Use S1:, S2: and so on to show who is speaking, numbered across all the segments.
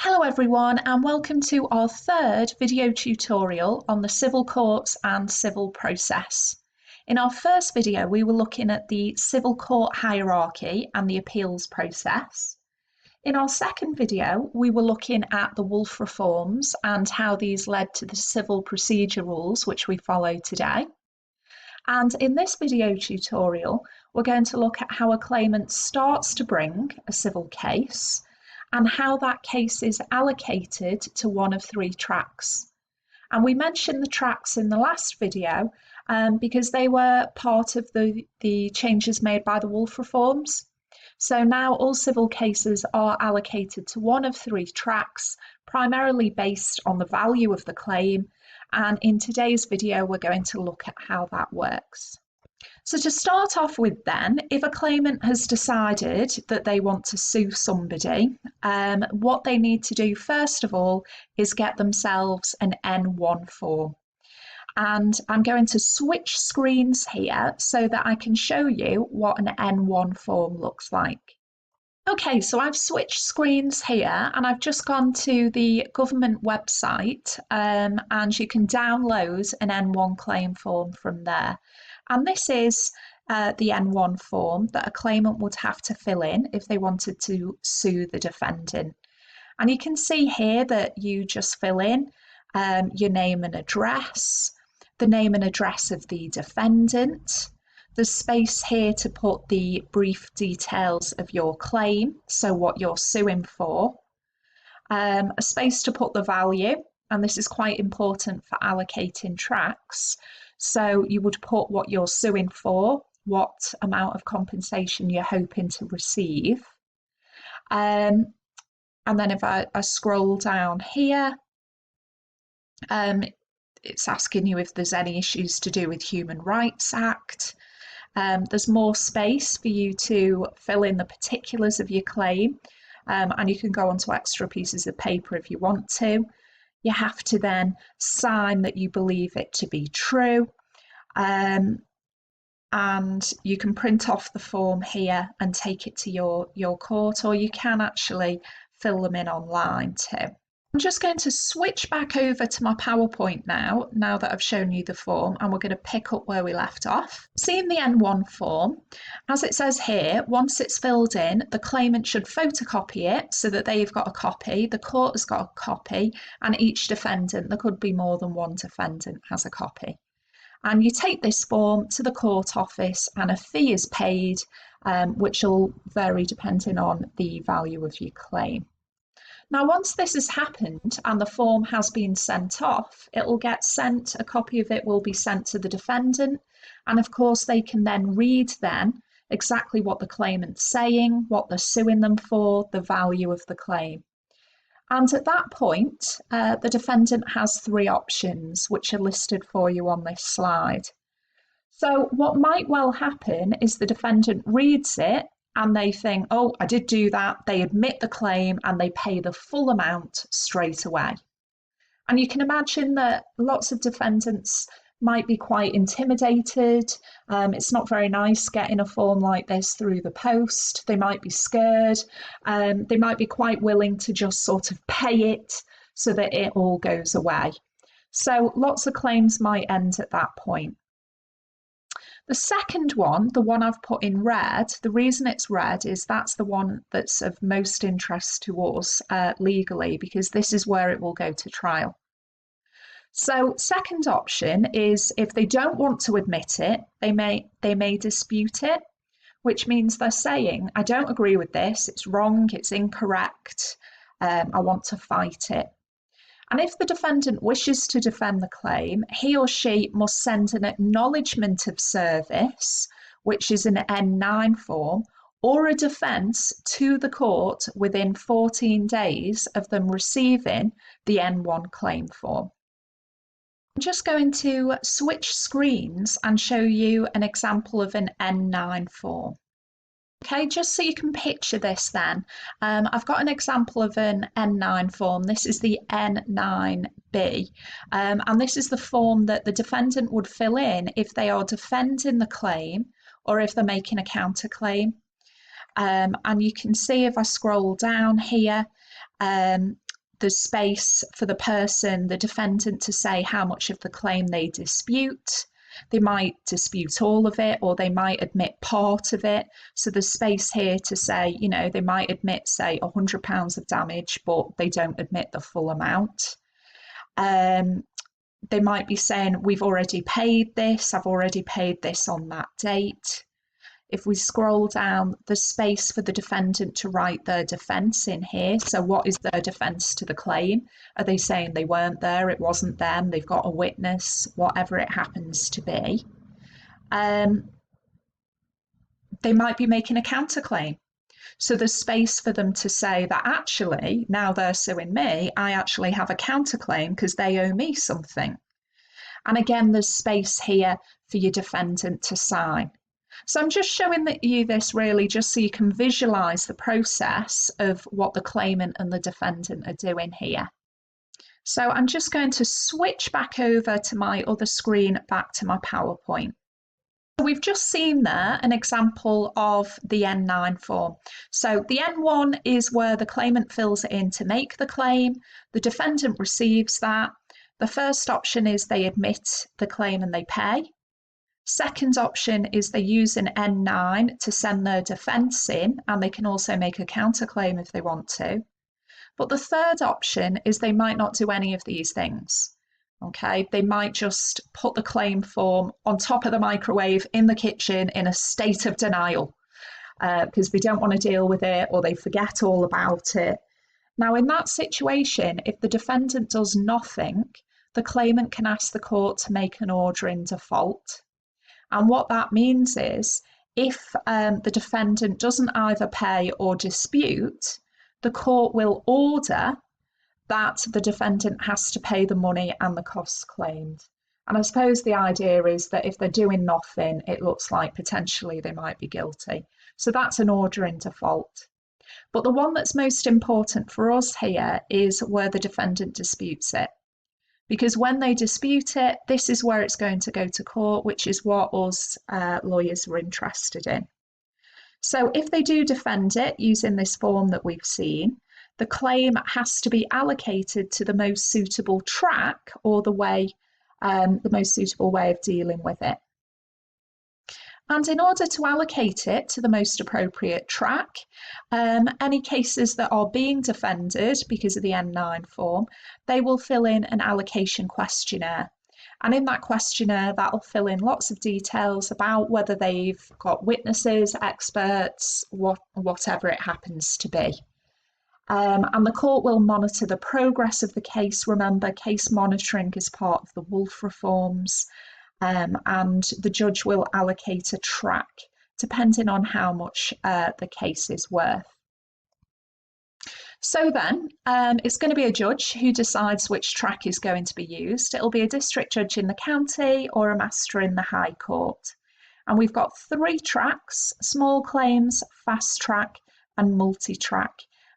S1: Hello everyone and welcome to our third video tutorial on the civil courts and civil process. In our first video we were looking at the civil court hierarchy and the appeals process. In our second video we were looking at the Woolf reforms and how these led to the civil procedure rules which we follow today. And in this video tutorial we're going to look at how a claimant starts to bring a civil case and how that case is allocated to one of three tracks. And we mentioned the tracks in the last video because they were part of the changes made by the Woolf reforms. So now all civil cases are allocated to one of three tracks, primarily based on the value of the claim. And in today's video, we're going to look at how that works. So to start off with then, if a claimant has decided that they want to sue somebody, what they need to do first of all is get themselves an N1 form. And I'm going to switch screens here so that I can show you what an N1 form looks like. Okay, so I've switched screens here and I've just gone to the government website and you can download an N1 claim form from there. And this is the N1 form that a claimant would have to fill in if they wanted to sue the defendant. And you can see here that you just fill in your name and address, the name and address of the defendant. There's space here to put the brief details of your claim, so what you're suing for. A space to put the value, and this is quite important for allocating tracks. So you would put what you're suing for, what amount of compensation you're hoping to receive. And then if I scroll down here, it's asking you if there's any issues to do with Human Rights Act. There's more space for you to fill in the particulars of your claim, and you can go onto extra pieces of paper if you want to. You have to then sign that you believe it to be true, and you can print off the form here and take it to your court, or you can actually fill them in online too. I'm just going to switch back over to my PowerPoint now that I've shown you the form, and we're going to pick up where we left off. Seeing the N1 form, as it says here, once it's filled in, the claimant should photocopy it so that they've got a copy, the court has got a copy, and each defendant, there could be more than one defendant, has a copy. And you take this form to the court office and a fee is paid, which will vary depending on the value of your claim. Now, once this has happened and the form has been sent off, it will get sent, a copy of it will be sent to the defendant. And of course, they can then read then exactly what the claimant's saying, what they're suing them for, the value of the claim. And at that point, the defendant has three options, which are listed for you on this slide. So what might well happen is the defendant reads it and they think, oh, I did do that, they admit the claim and they pay the full amount straight away. And you can imagine that lots of defendants might be quite intimidated. It's not very nice getting a form like this through the post. They might be scared. They might be quite willing to just sort of pay it so that it all goes away. So lots of claims might end at that point. The second one, the one I've put in red, the reason it's red is that's the one that's of most interest to us legally, because this is where it will go to trial. So second option is if they don't want to admit it, they may dispute it, which means they're saying, I don't agree with this, it's wrong, it's incorrect, I want to fight it. And if the defendant wishes to defend the claim, he or she must send an acknowledgement of service, which is an N9 form, or a defence to the court within 14 days of them receiving the N1 claim form. I'm just going to switch screens and show you an example of an N9 form. Okay, just so you can picture this then, I've got an example of an N9 form. This is the N9B, and this is the form that the defendant would fill in if they are defending the claim or if they're making a counterclaim. And you can see if I scroll down here, There's space for the person, the defendant, to say how much of the claim they dispute. They might dispute all of it, or they might admit part of it. So there's space here to say, they might admit, say, £100 of damage, but they don't admit the full amount. They might be saying, we've already paid this, I've already paid this on that date. If we scroll down, there's space for the defendant to write their defence in here. So what is their defence to the claim? Are they saying they weren't there, it wasn't them, they've got a witness, whatever it happens to be? They might be making a counterclaim. So there's space for them to say that actually, now they're suing me, I actually have a counterclaim because they owe me something. And again, there's space here for your defendant to sign. So I'm just showing you this really just so you can visualise the process of what the claimant and the defendant are doing here. So I'm just going to switch back over to my other screen, back to my PowerPoint. We've just seen there an example of the N9 form. So the N1 is where the claimant fills it in to make the claim. The defendant receives that. The first option is they admit the claim and they pay. Second option is they use an N9 to send their defence in, and they can also make a counterclaim if they want to. But the third option is they might not do any of these things. Okay, they might just put the claim form on top of the microwave in the kitchen in a state of denial because they don't want to deal with it, or they forget all about it. Now, in that situation, if the defendant does nothing, the claimant can ask the court to make an order in default. And what that means is if the defendant doesn't either pay or dispute, the court will order that the defendant has to pay the money and the costs claimed. And I suppose the idea is that if they're doing nothing, it looks like potentially they might be guilty. So that's an order in default. But the one that's most important for us here is where the defendant disputes it. Because when they dispute it, this is where it's going to go to court, which is what us lawyers are interested in. So if they do defend it using this form that we've seen, the claim has to be allocated to the most suitable track, or the most suitable way of dealing with it. And in order to allocate it to the most appropriate track, any cases that are being defended because of the N9 form, they will fill in an allocation questionnaire. And in that questionnaire, that'll fill in lots of details about whether they've got witnesses, experts, whatever it happens to be. And the court will monitor the progress of the case. Remember, case monitoring is part of the Wolf reforms. And the judge will allocate a track depending on how much the case is worth. So then it's going to be a judge who decides which track is going to be used. It'll be a district judge in the county or a master in the High Court. And we've got 3 tracks: small claims, fast track and multi-track.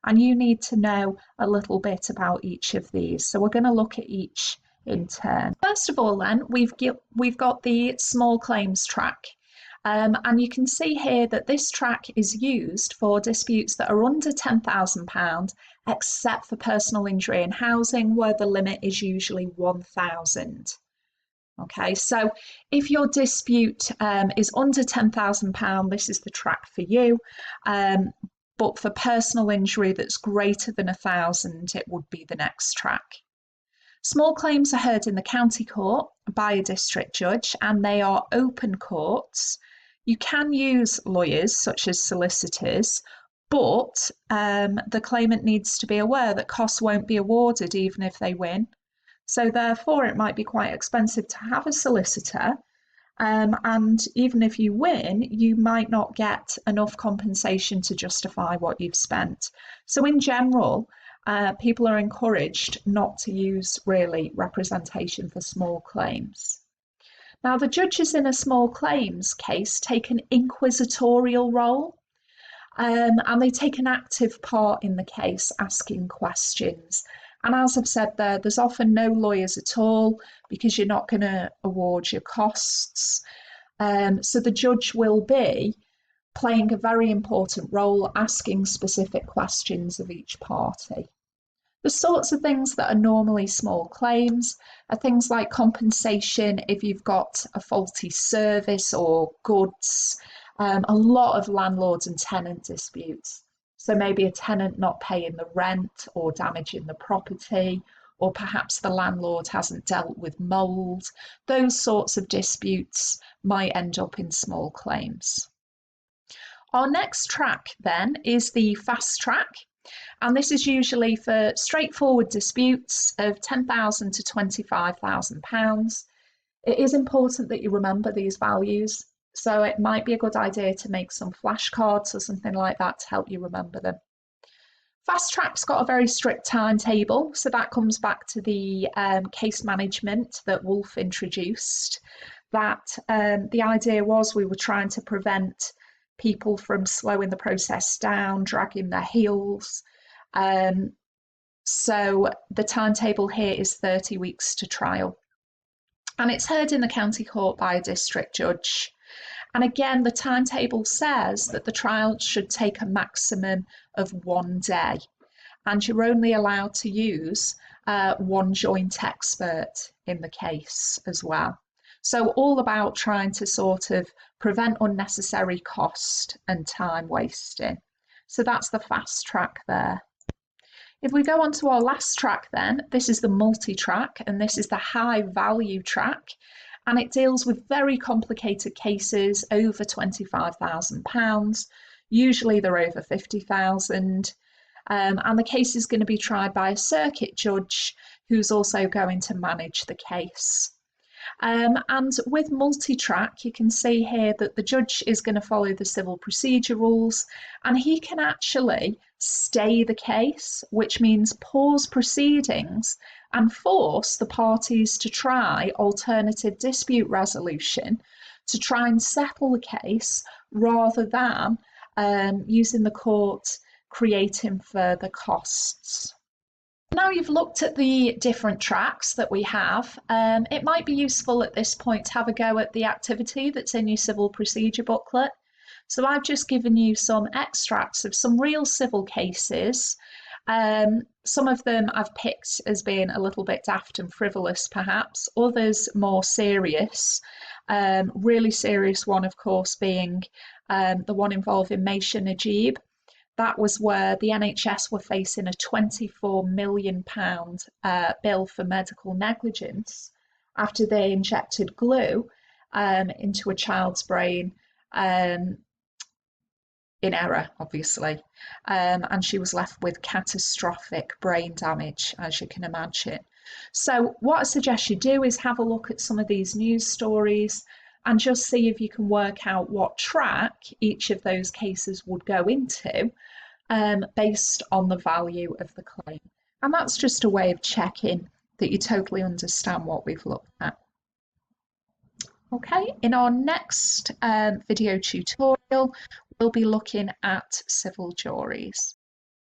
S1: And you need to know a little bit about each of these. So we're going to look at each in turn. First of all then, we've got the small claims track. And you can see here that this track is used for disputes that are under £10,000, except for personal injury and housing, where the limit is usually £1,000. Okay, so if your dispute is under £10,000, this is the track for you. But for personal injury that's greater than £1,000, it would be the next track. Small claims are heard in the county court by a district judge, and they are open courts. You can use lawyers such as solicitors, but the claimant needs to be aware that costs won't be awarded even if they win. So therefore, it might be quite expensive to have a solicitor. And even if you win, you might not get enough compensation to justify what you've spent. So in general, people are encouraged not to use really representation for small claims. Now, the judges in a small claims case take an inquisitorial role, and they take an active part in the case, asking questions. And as I've said there's often no lawyers at all because you're not going to award your costs. So the judge will be playing a very important role, asking specific questions of each party. The sorts of things that are normally small claims are things like compensation if you've got a faulty service or goods, a lot of landlords and tenant disputes. So maybe a tenant not paying the rent or damaging the property, or perhaps the landlord hasn't dealt with mould. Those sorts of disputes might end up in small claims. Our next track then is the fast track, and this is usually for straightforward disputes of £10,000 to £25,000. It is important that you remember these values, so it might be a good idea to make some flashcards or something like that to help you remember them. Fast track's got a very strict timetable, so that comes back to the case management that Wolf introduced. That the idea was we were trying to prevent people from slowing the process down, dragging their heels. So the timetable here is 30 weeks to trial. And it's heard in the county court by a district judge. And again, the timetable says that the trial should take a maximum of 1 day. And you're only allowed to use one joint expert in the case as well. So all about trying to sort of prevent unnecessary cost and time wasting. So that's the fast track there. If we go on to our last track then, this is the multi-track, and this is the high value track, and it deals with very complicated cases over £25,000. Usually they're over 50,000. And the case is going to be tried by a circuit judge who's also going to manage the case. And with multi-track, you can see here that the judge is going to follow the civil procedure rules, and he can actually stay the case, which means pause proceedings and force the parties to try alternative dispute resolution to try and settle the case rather than using the court creating further costs. Now you've looked at the different tracks that we have, it might be useful at this point to have a go at the activity that's in your civil procedure booklet. So I've just given you some extracts of some real civil cases. Some of them I've picked as being a little bit daft and frivolous perhaps, others more serious. Really serious one, of course, being the one involving Maisha Najib. That was where the NHS were facing a £24 million bill for medical negligence after they injected glue into a child's brain in error, obviously. And she was left with catastrophic brain damage, as you can imagine. So what I suggest you do is have a look at some of these news stories and just see if you can work out what track each of those cases would go into based on the value of the claim. And that's just a way of checking that you totally understand what we've looked at. Okay, in our next video tutorial, we'll be looking at civil juries.